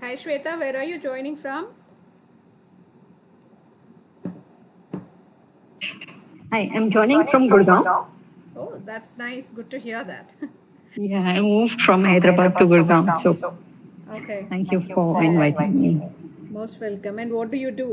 Hi Shweta, where are you joining from? Hi, I'm joining from Gurgaon. Oh, that's nice. Good to hear that. Yeah, I moved from Hyderabad to Gurgaon. So Okay. thank you for inviting me. Most welcome. And what do you do?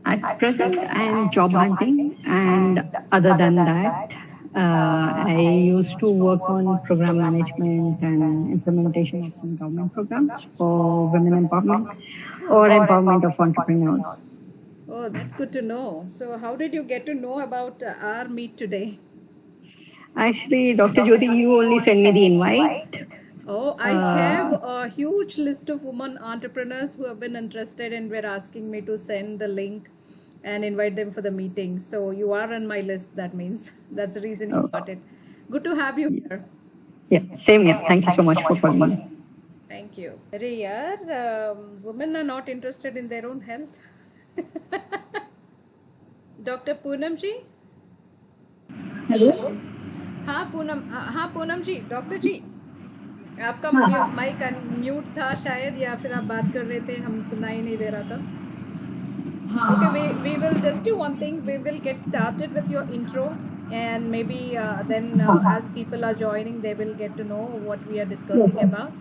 At present, I'm job hunting, and other than that, I used to work on program management and implementation of some government programs for women empowerment or empowerment of entrepreneurs. Oh, that's good to know. So, how did you get to know about our meet today? Actually, Dr. Jyoti, you only sent me the invite. Oh, I have a huge list of women entrepreneurs who have been interested and were asking me to send the link and invite them for the meeting. So, you are on my list, that means. That's the reason you got it. Good to have you here. Yeah, same here. Thank you so much for calling me. Thank you. अरे यार, women are not interested in their own health. Doctor Poonam ji. Hello. हाँ पूनम जी, doctor जी, आपका mic mute था शायद, या फिर आप बात कर रहे थे, हम सुनाई नहीं दे रहा था. Okay, we will just do one thing. We will get started with your intro, and maybe then as people are joining, they will get to know what we are discussing about.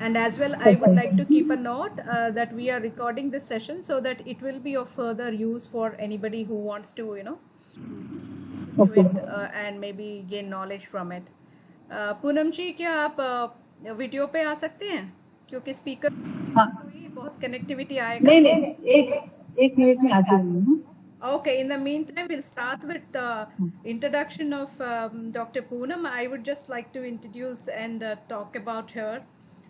And as well, I would like to keep a note that we are recording this session so that it will be of further use for anybody who wants to, listen to it and maybe gain knowledge from it. Poonam जी, क्या आप video पे आ सकते हैं? क्योंकि speaker बहुत connectivity आएगा. नहीं, एक मिनट में आती हूँ. Okay, in the meantime, we'll start with the introduction of Dr. Poonam. I would just like to introduce and talk about her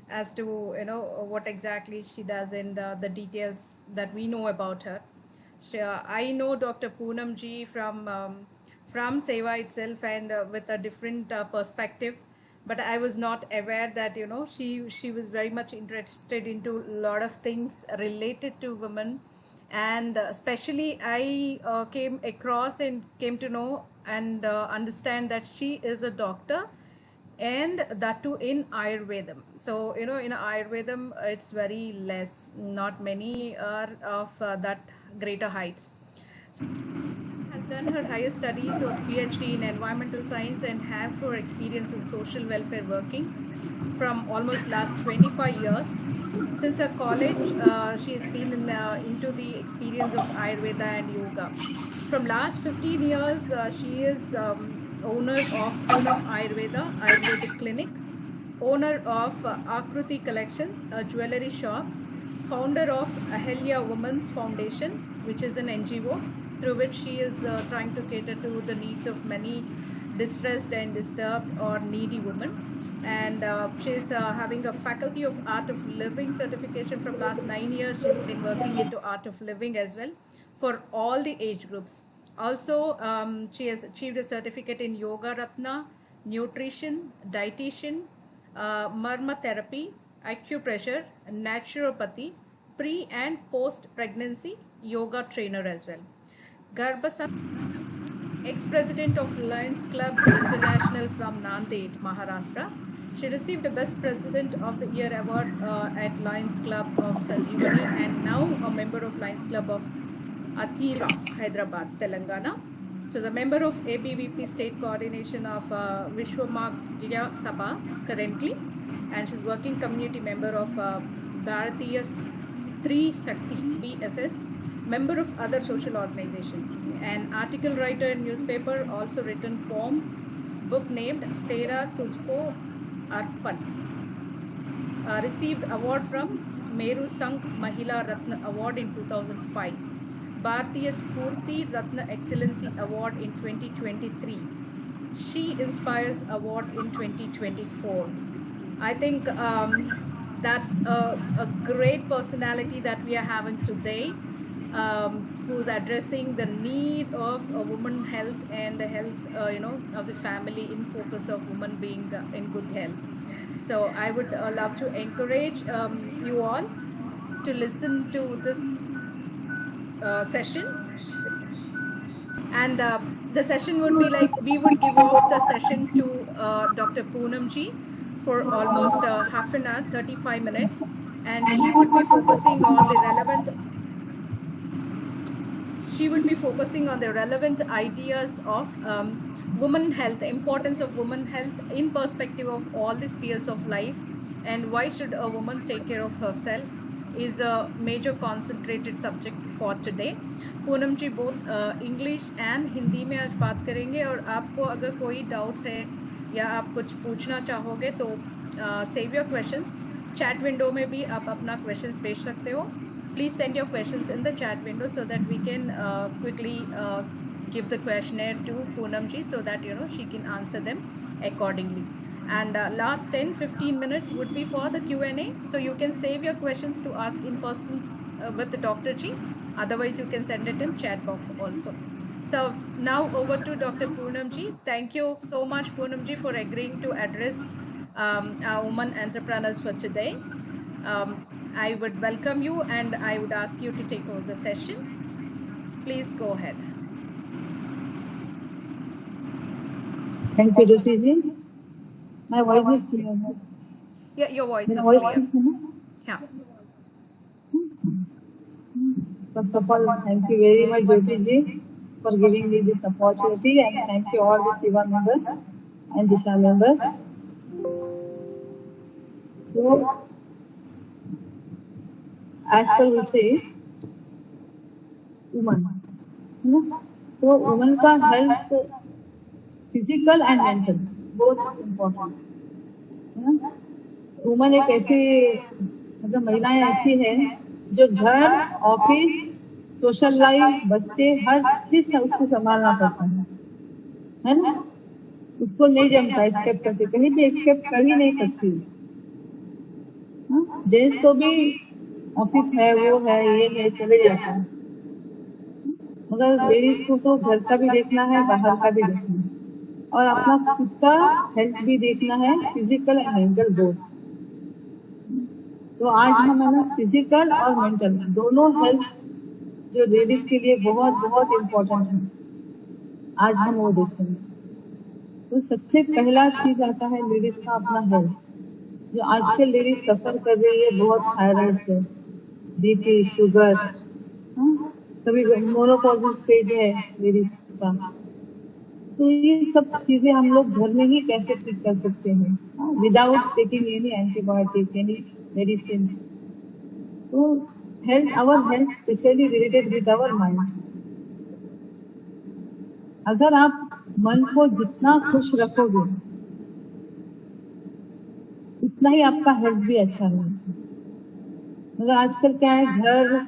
as to, what exactly she does and the details that we know about her. I know Dr. Poonam ji from Seva itself and with a different perspective, but I was not aware that she was very much interested into a lot of things related to women, and especially I came across and came to know and understand that she is a doctor, and that too in Ayurvedam. So in Ayurvedam it's very less, not many are of that greater heights. So, has done her higher studies of PhD in environmental science and have her experience in social welfare working from almost last 25 years. Since her college, she has been into the experience of Ayurveda and yoga. From last 15 years, she is owner of Poonam Ayurvedic Clinic, owner of Akruti Collections, a jewelry shop, founder of Ahelia Women's Foundation, which is an NGO through which she is trying to cater to the needs of many distressed and disturbed or needy women. And she's having a Faculty of Art of Living certification from last 9 years. She's been working into Art of Living as well for all the age groups. Also, she has achieved a certificate in Yoga Ratna, nutrition, dietitian, Marma therapy, acupressure, naturopathy, pre and post pregnancy yoga trainer as well. Garbhasat, ex-president of Lions Club International from Nanded, Maharashtra. She received the Best President of the Year award at Lions Club of Sanjeevani, and now a member of Lions Club of Athira, Hyderabad, Telangana. She is a member of ABVP State Coordination of Vishwamagya Sabha currently, and she's working community member of Bharatiya Stri Shakti BSS, member of other social organization, an article writer in newspaper, also written poems, book named Tera Tujko Arpan. Received award from Meru Sangh Mahila Ratna Award in 2005. Bharatiya Spurti Ratna Excellency Award in 2023. She Inspires Award in 2024. I think that's a great personality that we are having today, who's addressing the need of woman health and the health, of the family in focus of women being in good health. So I would love to encourage you all to listen to this session, and the session would be like, we would give off the session to Dr. Poonam ji for almost half an hour, 35 minutes, and she would be focusing on the relevant ideas of women health, importance of women health in perspective of all the spheres of life, and why should a woman take care of herself is a major concentrated subject for today. Poonam ji both English and Hindi में आज बात करेंगे, और आपको अगर कोई doubts है या आप कुछ पूछना चाहोगे तो save your questions. Chat window में भी आप अपना क्वेश्चंस भेज सकते हो। Please send your questions in the chat window so that we can quickly give the questionnaire to Poonam ji so that she can answer them accordingly. And last 10-15 minutes would be for the Q&A, so you can save your questions to ask in person with the Dr. Ji. Otherwise you can send it in chat box also. So now over to Dr. Poonam ji. Thank you so much, Poonam ji, for agreeing to address our women entrepreneurs for today. I would welcome you and I would ask you to take over the session. Please go ahead. Thank you, Jyoti ji. My voice is clear. Yeah, your voice is voice clear. is clear. Yeah. First of all, thank you very much, Jyoti ji, for giving me this opportunity, and thank you all the Siva members and Disha members. So, as per we say, woman. So, woman का health, physical and mental, both important. Woman एक ऐसी मतलब महिलाएं ऐसी है जो घर, office, social life, बच्चे, हर चीज उसको संभालना पड़ता है ना। उसको नहीं जमता एस्केप करके, कहीं भी एस्केप कर ही नहीं सकती। जेंट्स को भी ऑफिस है, वो है, ये है, चले जाता है, मगर लेडीज को तो घर का भी देखना है, बाहर का भी देखना है, और अपना खुद का हेल्थ भी देखना है, फिजिकल एंड मेंटल बोथ। तो आज हम है ना फिजिकल और मेंटल दोनों हेल्थ जो लेडीज के लिए बहुत बहुत इम्पोर्टेंट है, आज हम वो देखेंगे। तो सबसे पहला चीज आता है लेडीज का अपना हेल्थ। जो आजकल लेडीज सफर कर रही है बहुत थायराइड से, बीपी, शुगर, कभी मोनोपॉजिल स्टेज है लेडीज का। तो ये सब चीजें हम लोग घर में ही कैसे ठीक कर सकते हैं without taking any antibiotic, any medicine. तो health, our health specially related with our mind. अगर आप मन को जितना खुश रखोगे उतना ही आपका हेल्थ भी अच्छा रहेगा। मगर आजकल क्या है, घर,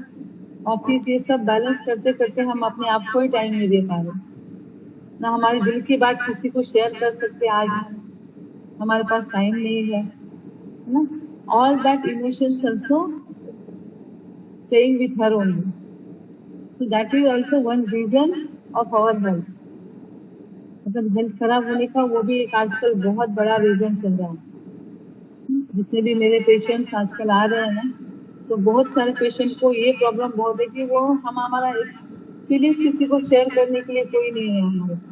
ऑफिस, ये सब बैलेंस करते करते हम अपने आप को ही टाइम नहीं दे पा रहे, ना हमारे दिल की बात किसी को शेयर कर सकते। आज हमारे पास टाइम नहीं है ना। All that emotions also staying with her only, so that is also one reason of our health. मतलब हेल्थ खराब होने का वो भी एक आजकल बहुत बड़ा रीजन चल रहा है। जितने भी मेरे पेशेंट्स आजकल आ रहे हैं ना, तो बहुत सारे पेशेंट को ये प्रॉब्लम बहुत है कि वो हमारा फीलिंग्स किसी को शेयर करने के लिए कोई नहीं है हमारे पास।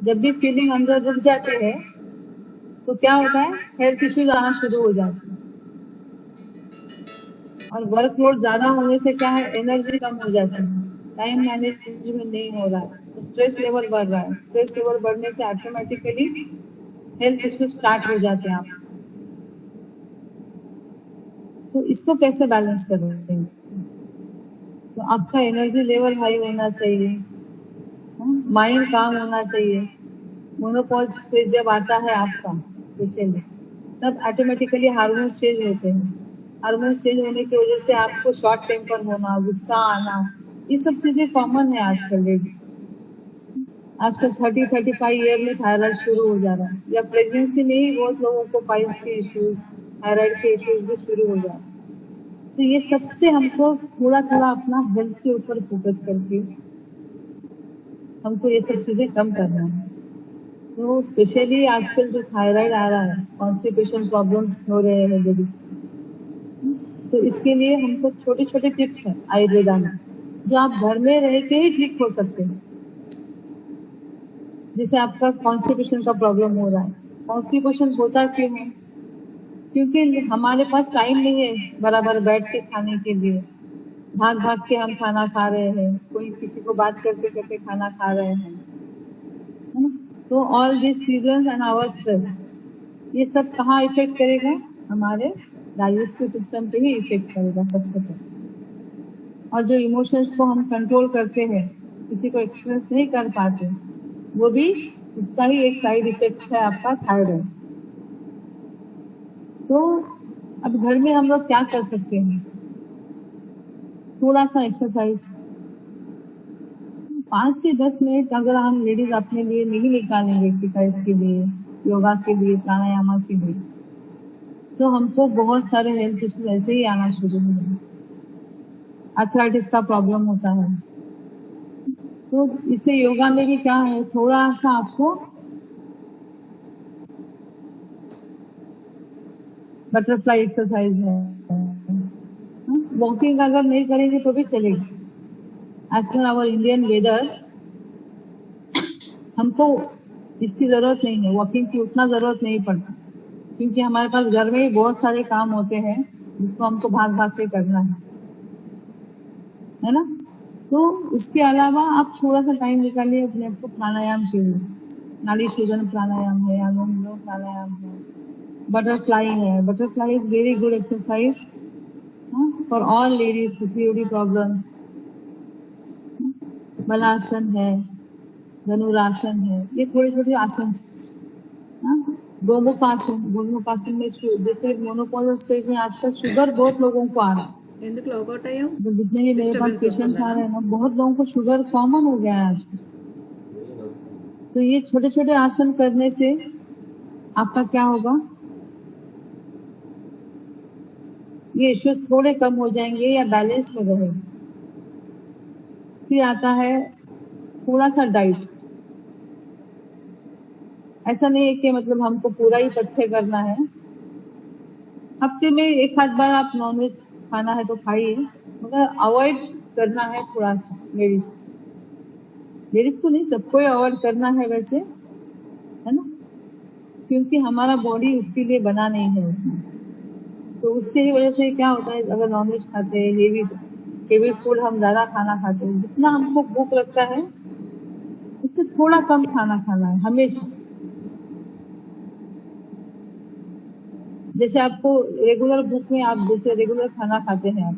जब भी फीलिंग अंदर रुक जाती है तो क्या होता है, हेल्थ इश्यूज आना शुरू हो जाते हैं। और वर्कलोड ज्यादा होने से क्या है, एनर्जी कम हो जाती है, टाइम मैनेजमेंट नहीं हो रहा है, तो स्ट्रेस लेवल बढ़ रहा है। स्ट्रेस लेवल बढ़ने से ऑटोमेटिकली हेल्थ इश्यूज स्टार्ट हो जाते हैं आप। तो इसको कैसे बैलेंस कर रहे हैं? तो आपका एनर्जी लेवल हाई होना चाहिए, माइंड काम होना चाहिए। मोनोपॉज स्टेज जब आता है आपका स्पेशली, तब ऑटोमेटिकली हार्मोन चेंज होते हैं। हार्मोन चेंज होने की वजह से आपको शॉर्ट टेम्पर होना, गुस्सा आना, ये सब चीजें कॉमन है आजकल। आजकल 30-35 ईयर में थायराइड शुरू हो जा रहा है, या प्रेगनेंसी में ही बहुत लोगों को पाइल्स के इश्यूज, थायराइड के इश्यूज भी शुरू हो जा रहे हैं। तो ये सबसे हमको थोड़ा थोड़ा अपना हेल्थ के ऊपर फोकस करके हमको ये सब चीजें कम करना है। तो स्पेशली आजकल जो थायराइड आ रहा है, कॉन्स्टिपेशन प्रॉब्लम्स हो रहे हैं लेडीज, तो इसके लिए हमको छोटे छोटे टिप्स हैं आयुर्वेदा में, जो आप घर में रह के ही ठीक हो सकते हैं। जैसे आपका कॉन्स्टिपेशन का प्रॉब्लम हो रहा है, कॉन्स्टिपेशन होता क्यों है? क्योंकि हमारे पास टाइम नहीं है बराबर बैठ के खाने के लिए। भाग भाग के हम खाना खा रहे हैं, कोई किसी को बात करते करते खाना खा रहे हैं, है ना? तो all this season and our stress, ये सब कहाँ इफेक्ट करेगा? हमारे डाइजेस्टिव सिस्टम पे ही इफेक्ट करेगा सबसे पहले। और जो इमोशंस को हम कंट्रोल करते हैं, किसी को एक्सप्रेस नहीं कर पाते, वो भी इसका ही एक साइड इफेक्ट है आपका थायराइड। तो अब घर में हम लोग क्या कर सकते हैं? थोड़ा सा एक्सरसाइज, 5 से 10 मिनट अगर हम लेडीज अपने लिए नहीं निकालेंगे एक्सरसाइज के लिए, योगा के लिए, प्राणायाम के लिए, तो हमको बहुत सारे हेल्थ इश्यूज ऐसे ही आना शुरू हो जाएंगे। आर्थराइटिस का प्रॉब्लम होता है। तो इससे योगा में भी क्या है, थोड़ा सा आपको बटरफ्लाई एक्सरसाइज है, वॉकिंग अगर नहीं करेंगे तो भी चलेगी। आजकल आवर इंडियन वेदर, हमको इसकी जरूरत नहीं है, वॉकिंग की उतना जरूरत नहीं पड़ता, क्योंकि हमारे पास घर में ही बहुत सारे काम होते हैं जिसको हमको भाग भाग के करना है ना? तो उसके अलावा आप थोड़ा सा टाइम निकालिए अपने आप को प्राणायाम के लिए। नाड़ी शोधन प्राणायाम है, अनुलोम विलोम प्राणायाम है, बटरफ्लाई है। Butterfly is very good exercise for all ladies, PCOD problem. Balasana है, धनुरासन है, ये थोड़े छोटे आसन। गोमुखासन, गोमुखासन में जैसे मोनोपॉजल स्टेज में आजकल शुगर बहुत लोगों को आ रहा है। ఎందుకు లాగౌట్ అయ్యాం तो जितने भी मेरे पास డిస్టర్బెన్స్ पेशेंट्स आ వస్తుందనా रहे हैं ना, बहुत लोगों को शुगर कॉमन हो गया है आजकल। तो ये छोटे छोटे आसन करने से आपका क्या होगा, ये इश्यूज थोड़े कम हो जाएंगे या बैलेंस में रहेंगे। फिर आता है थोड़ा सा डाइट। ऐसा नहीं है कि मतलब हमको पूरा ही पथ्य करना है। हफ्ते में एक आध बार आप नॉनवेज खाना है तो खाइए, मगर अवॉइड करना है थोड़ा सा। लेडीज को नहीं, सबको अवॉइड करना है वैसे, है ना? क्योंकि हमारा बॉडी उसके लिए बना नहीं है। तो उससे ही वजह से क्या होता है, अगर नॉनवेज खाते हैं, हेवी फूड हम ज्यादा खाना खाते हैं, जितना हमको भूख लगता है उससे थोड़ा कम खाना खाना है हमेशा। जैसे आपको रेगुलर भूख में, आप जैसे रेगुलर खाना खाते हैं, आप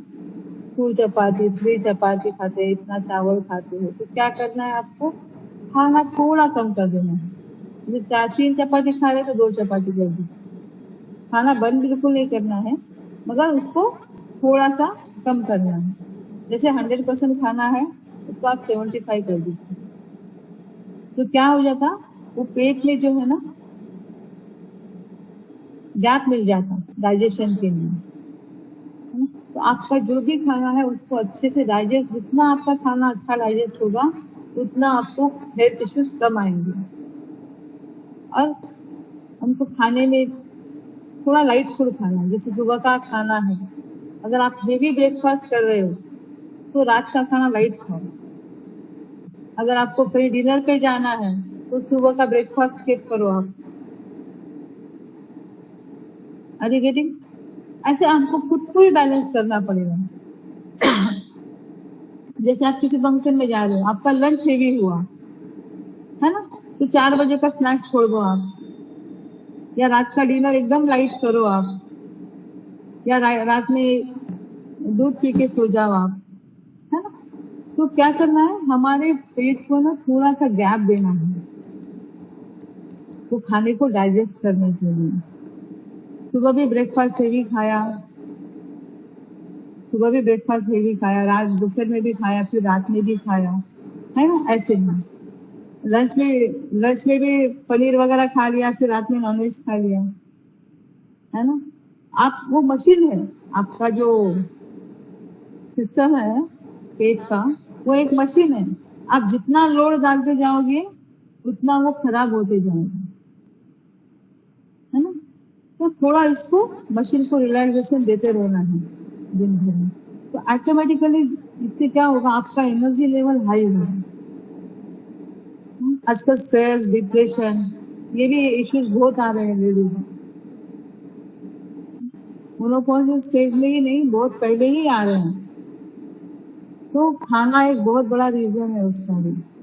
2 चपाती 3 चपाती खाते हैं, इतना चावल खाते हो, तो क्या करना है आपको, खाना थोड़ा कम कर देना है। जैसे 3 चपाती खा रहे तो 2 चपाती कर दी। खाना बंद बिल्कुल नहीं करना है, मगर उसको थोड़ा सा कम करना है। जैसे 100% खाना है, उसको आप 75 कर दीजिए। तो क्या हो जाता, वो पेट में जो है ना गैप मिल जाता डाइजेशन के लिए, है ना? तो आपका जो भी खाना है उसको अच्छे से डाइजेस्ट, जितना आपका खाना अच्छा डाइजेस्ट होगा उतना आपको हेल्थ इश्यूज कम आएंगे। और हमको खाने में थोड़ा लाइट फूड खाना है। जैसे सुबह का खाना है, अगर आप हेवी ब्रेकफास्ट कर रहे हो तो रात का खाना लाइट खाओ। अगर आपको कहीं डिनर पे जाना है तो सुबह का ब्रेकफास्ट स्किप करो आप। Are you getting? ऐसे आपको खुद को ही बैलेंस करना पड़ेगा। जैसे आप किसी फंक्शन में जा रहे हो, आपका लंच हेवी हुआ है ना, तो 4 बजे का स्नैक छोड़ दो आप, या रात का डिनर एकदम लाइट करो आप, या रात में दूध पी के सो जाओ आप, है ना? तो क्या करना है, हमारे पेट को ना थोड़ा सा गैप देना है तो खाने को डाइजेस्ट करने के लिए। सुबह भी ब्रेकफास्ट हेवी खाया, रात दोपहर में भी खाया, फिर रात में भी खाया, है ना? ऐसे ही लंच में भी पनीर वगैरह खा लिया, फिर रात में नॉनवेज खा लिया, है ना? आप वो मशीन है, आपका जो सिस्टम है पेट का, वो एक मशीन है। आप जितना लोड डालते जाओगे उतना वो खराब होते जाएगा, है ना? तो थोड़ा इसको मशीन को रिलैक्सेशन देते रहना है दिन भर में, तो ऑटोमेटिकली इससे क्या होगा, आपका एनर्जी लेवल हाई होगा। आजकल स्ट्रेस, डिप्रेशन, ये भी इश्यूज बहुत आ रहे हैं लेडीज में। मोनोपॉज स्टेज में ही नहीं, बहुत पहले ही आ रहे हैं। तो खाना एक बहुत बड़ा रीजन है उसका भी।